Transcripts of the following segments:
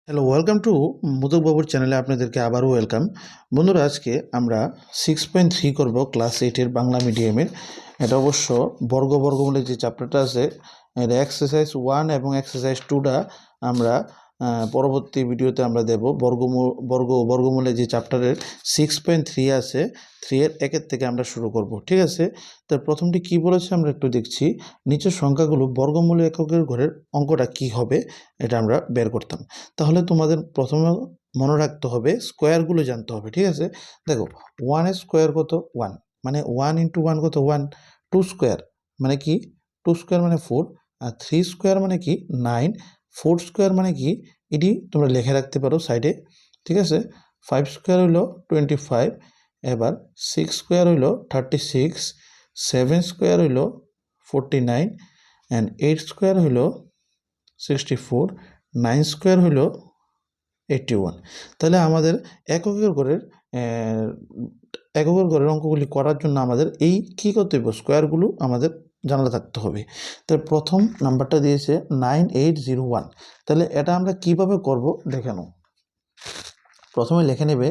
Hello, welcome to modak বাবুর চ্যানেলে আপনাদেরকে আবারও ওয়েলকাম। বন্ধুরা, আজকে আমরা 6.3 করব ক্লাস 8-এর বাংলা মিডিয়ামের। এটা অবশ্য বর্গমূলের যে চ্যাপ্টারটা আছে, এটা এক্সারসাইজ 1 এবং এক্সারসাইজ 2টা আমরা পরবর্তী ভিডিওতে আমরা দেব। বর্গমূলের যে চ্যাপ্টারের 6.3 আছে, 3-এর 1-এর থেকে আমরা শুরু করব, ঠিক আছে? তো প্রথমটি কি বলেছে আমরা একটু দেখছি। নিচের সংখ্যাগুলো বর্গমূলের এককের ঘরের অঙ্কটা কি হবে এটা আমরা বের করতাম। তাহলে তোমাদের প্রথমে মনে রাখতে হবে, স্কোয়ারগুলো জানতে হবে, ঠিক আছে? দেখো, 1-এর স্কোয়ার কত? 1, মানে 1 ইন্টু 1 কত? 1। 2 স্কোয়ার মানে কি? 2 স্কোয়ার মানে 4। আর 3 স্কোয়ার মানে কি? 9। 4 স্কোয়ার মানে কি? এটি তোমরা লিখে রাখতে পারো সাইডে, ঠিক আছে? 5 স্কোয়ার হইল 25। এবার 6 স্কোয়ার হইল 36। 7 স্কোয়ার হইল 49 অ্যান্ড 8 স্কোয়ার হইল 64। 9 স্কোয়ার হইল 81। তাহলে আমাদের এককের ঘরের অঙ্কগুলি করার জন্য আমাদের এই কী করতে হবে? স্কোয়ারগুলো আমাদের জানা থাকতে হবে। তাহলে প্রথম নাম্বারটা দিয়েছে 9801। তাহলে এটা আমরা কিভাবে করব দেখে নাও। প্রথমে লিখে নেবে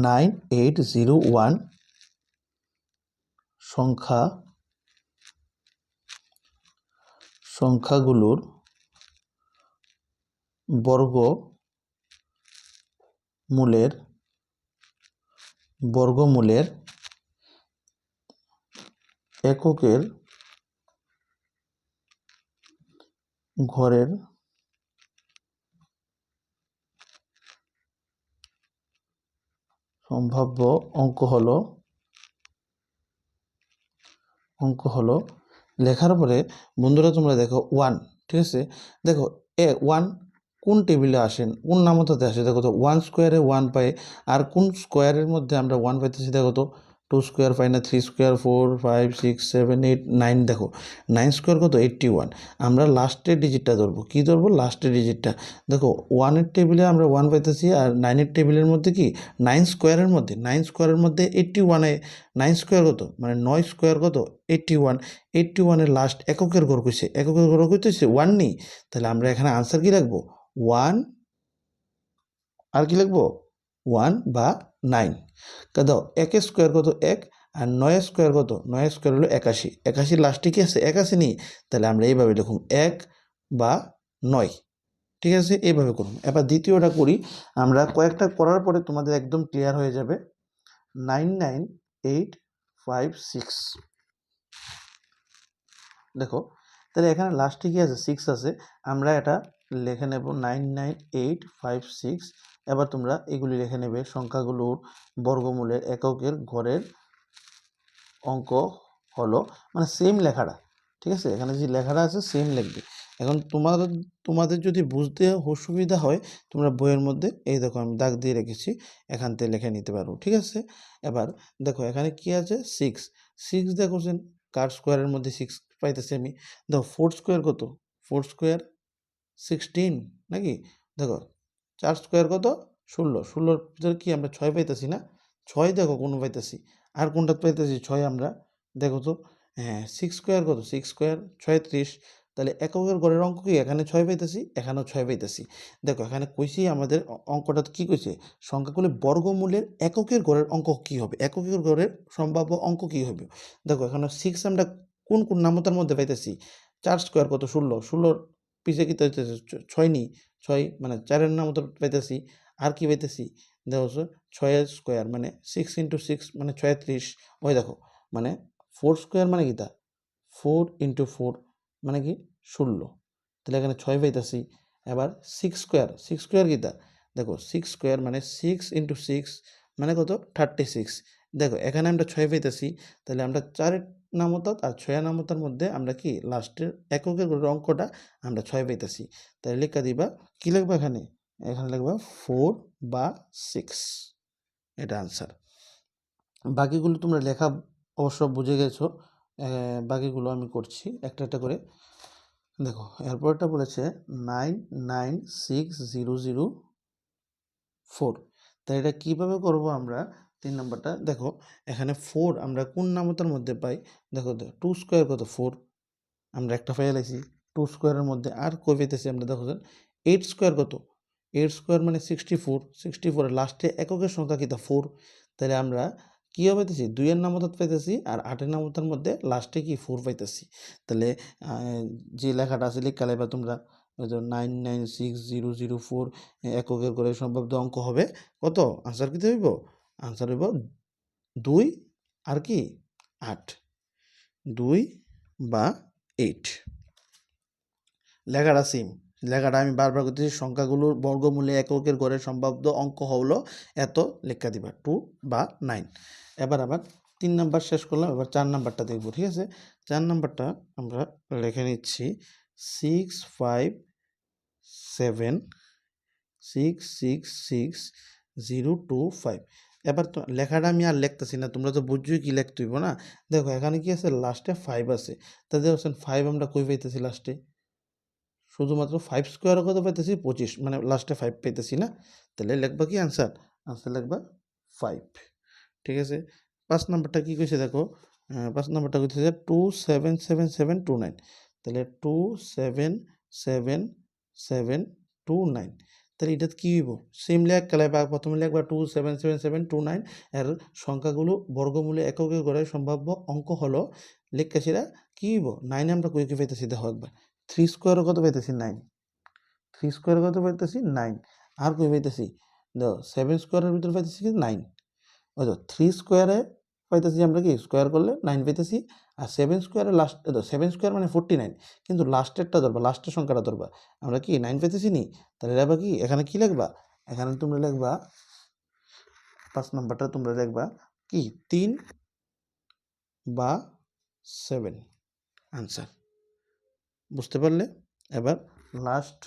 9801 সংখ্যাগুলোর বর্গমূলের এককের ঘরের সম্ভাব্য অঙ্ক হলো লেখার পরে বন্ধুরা তোমরা দেখো 1, ঠিক আছে? দেখো 1 কোন টেবিলে আসেন, কোন নামতাতে আসে? দেখো তো 1 স্কোয়ারে 1 পাই। আর কোন স্কোয়ারের মধ্যে আমরা 1 পাইতেছি? দেখো তো 2 স্কোয়ার পাই না, 3 স্কোয়ার 4 5 6 7 8 9। দেখো 9 স্কোয়ার কত? 81। আমরা লাস্টের ডিজিটটা ধরবো। কি ধরবো? লাস্টের ডিজিটটা। দেখো 1-এর টেবিলে আমরা 1 পাইতেছি, আর 9-এর টেবিলের মধ্যে কি 9 স্কোয়ারের মধ্যে 81-এ 9 স্কোয়ার কত? মানে 9 স্কোয়ার কত? 81। 81-এর লাস্ট এককের ঘর কইছে, এককের ঘর কইতেছে 1 নেই। তাহলে আমরা এখানে আনসার কি লিখবো? 1। আর কি লিখবো? 1 বা 9। দাও 1 স্কোয়ার কত? 1। আর 9 স্কোয়ার কত? 9 স্কোয়ার হলো 81। 81 লাস্টে কি আছে? 1 আছে নি? তাহলে আমরা এইভাবে লিখুন 1 বা 9, ঠিক আছে? এইভাবে করুন। এবার দ্বিতীয়টা করি আমরা। কয়েকটা করার পরে তোমাদের একদম ক্লিয়ার হয়ে যাবে। 99856। দেখো, তাহলে এখানে লাস্টে কি আছে? 6 আছে। আমরা এটা লিখে নেব 99856। এবার তোমরা এগুলি লিখে নেবে, সংখ্যাগুলোর বর্গমূলের এককের ঘরের অঙ্ক হলো, মানে সেম লেখাটা, ঠিক আছে? এখানে যে লেখাটা আছে সেম লিখবে। এখন তোমাদের যদি বুঝতে অসুবিধা হয়, তোমরা বইয়ের মধ্যে এই দেখো আমি দাগ দিয়ে রেখেছি, এখান থেকে লিখে নিতে পারো, ঠিক আছে? এবার দেখো এখানে কি আছে? 6 দেখোছেন, কার স্কোয়ারের মধ্যে 6 পাইতেছি আমি। দেখো 4 স্কোয়ার কত? 4 স্কোয়ার 16 নাকি? দেখো 4 স্কোয়ার কত? 16। 16-র ভিতরে কি আমরা 6 পাইতেছি না? 6 দেখো কোন পাইতেছি, আর কোনটা পাইতেছি? 6 আমরা। দেখো তো, হ্যাঁ 6 স্কোয়ার কত? 6 স্কোয়ার 36। তাহলে এককের ঘরের অঙ্ক কি? এখানে 6 পাইতেছি, এখানেও 6 পাইতেছি। দেখো এখানে কইছি আমাদের অঙ্কটা কি কইছে? সংখ্যাগুলি বর্গমূলের এককের ঘরের অঙ্ক কি হবে? এককের ঘরের সম্ভাব্য অঙ্ক কি হবে? দেখো এখানে 6 আমরা কোন নামতার মধ্যে পাইতেছি? 4 স্কোয়ার কত? 16। 16-র পিছে কি পাইতেছি? 6 নি? 6 মানে 4-এর নামতা পাইতেছি। আর কি পাইতেছি? দেখো 6 স্কোয়ার মানে 6 ইন্টু 6 মানে 36। ওই দেখো, মানে 4 স্কোয়ার মানে কি তা? 4 ইন্টু 4 মানে কি? 16। তাহলে এখানে 6 পাইতেছি। এবার 6 স্কোয়ার কি তা? দেখো 6 স্কোয়ার মানে 6 ইন্টু 6 মানে কত? 36। দেখো এখানে আমরা 6 পাইতেছি। তাহলে আমরা 4-এর নামতাত আর 6-এর নামতার মধ্যে আমরা কি লাস্টের এককের ঘরের অঙ্কটা আমরা 6 পাইতেছি। তাহলে লেখা দিবা, কি লিখবা এখানে? এখানে লিখবা 4 বা 6। এটা আনসার। বাকিগুলো তোমরা লেখা অবশ্য বুঝে গেছো। বাকিগুলো আমি করছি একটা একটা করে। দেখো এরপরটা বলেছে 996004। তাই এটা কিভাবে করব আমরা? 3 নম্বরটা দেখো, এখানে 4 আমরা কোন নামতার মধ্যে পাই? দেখো 2 স্কোয়ার কত? 4। আমরা একটা পাই লাইছি 2 স্কোয়ারের মধ্যে। আর কই পাইতেছি আমরা? দেখো 8 স্কোয়ার কত? 8 স্কোয়ার মানে 64, 64 এর লাস্টে এককের সংখ্যা কিতা 4, তাহলে আমরা কি পাইতেছি 2 এর নামতাত পাইতেছি আর 8 এর নামতার মধ্যে লাস্টে কি 4 পাইতেছি। তাহলে যে লেখাটা আছে লিখে লাইবা তোমরা, ওই যে 996004 এককের ঘরে সম্ভাব্য অঙ্ক হবে কত? আনসার কত হইব? আনসার হইব 2 আর কি 8, 2 বা 8। লেখাটা সেম, লেখাটা আমি বারবার করতেছি, সংখ্যাগুলোর বর্গমূলে এককের ঘরের সম্ভাব্য অঙ্ক হলো এত, লেখা দিবা 2 বা 9। এবার আবার 3 নাম্বার শেষ করলাম, এবার 4 নাম্বারটা দেখবো। ঠিক আছে, 4 নাম্বারটা আমরা লিখে নিচ্ছি 65766025। এবার তো লেখাটা আমি আর লিখতেছি না, তোমরা তো বুঝছোই কি লিখতে হইব না। দেখো এখানে কি আছে, লাস্টে 5 আছে, তাহলে 5 আমরা কই পাইতেছি লাস্টে? শুধুমাত্র 5 স্কোয়ারও কত পাইতেছি? 25, মানে লাস্টে 5 পাইতেছি না। তাহলে লিখবা কি আনসার? আনসার লিখবা 5। ঠিক আছে, 5 নাম্বারটা কি কইছে দেখো, 5 নাম্বারটা কইতেছে 277729। তাহলে 277729, তাহলে এটা কি হইব? সেম লেখ বা প্রথমে লিখবা 277729 এর সংখ্যাগুলো বর্গমূলে এককের ঘরে সম্ভাব্য অঙ্ক হলো, লেখা সেটা কি হইব? 9 আমরা কই পাইতেছি দেখো একবার, 3 স্কোয়ারও কত পাইতেছি? 9। 3 স্কোয়ারে কত পাইতেছি? 9। আর কই পাইতেছি? দেখো 7 স্কোয়ারের ভিতরে পাইতেছি কি 9। ওই তো 3 স্কোয়ারে পাইতেছি আমরা কি স্কোয়ার করলে 9 পাইতেছি, আর 7 স্কোয়ারে লাস্ট, 7 স্কোয়ার মানে 49, কিন্তু লাস্টেরটা ধরবা, লাস্টের সংখ্যাটা ধরবা, আমরা কি 9 পাইতেছি নি। তাহলে এবার কি এখানে কি লিখবা? এখানে তোমরা লিখবা 5 নাম্বারটা তোমরা লিখবা কি 3 বা 7, আনসার। বুঝতে পারলে? এবার লাস্ট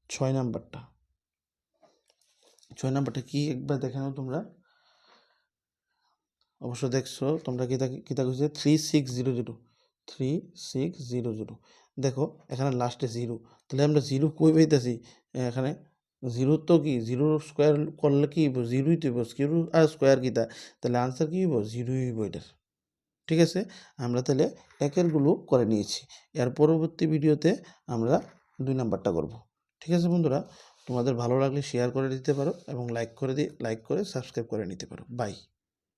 6 নাম্বারটা, 6 নাম্বারটা কি একবার দেখে নাও তোমরা। অবশ্য দেখছো তোমরা কিতা কইছে 3600, 3600। দেখো এখানে লাস্টে 0, তাহলে আমরা 0 কই পাইতেছি? এখানে 0 তো কি 0 স্কোয়ার করলে কি হইব? 0ই তো হইব, 0 আর স্কোয়ার কিতা, তাহলে আনসার কি হইব? 0ই হইব এটার। ঠিক আছে, আমরা তাহলে একেরগুলো করে নিয়েছি। এর পরবর্তী ভিডিওতে আমরা 2 নাম্বারটা করব। ঠিক আছে বন্ধুরা, তোমাদের ভালো লাগলে শেয়ার করে দিতে পারো এবং লাইক করে সাবস্ক্রাইব করে নিতে পারো। বাই।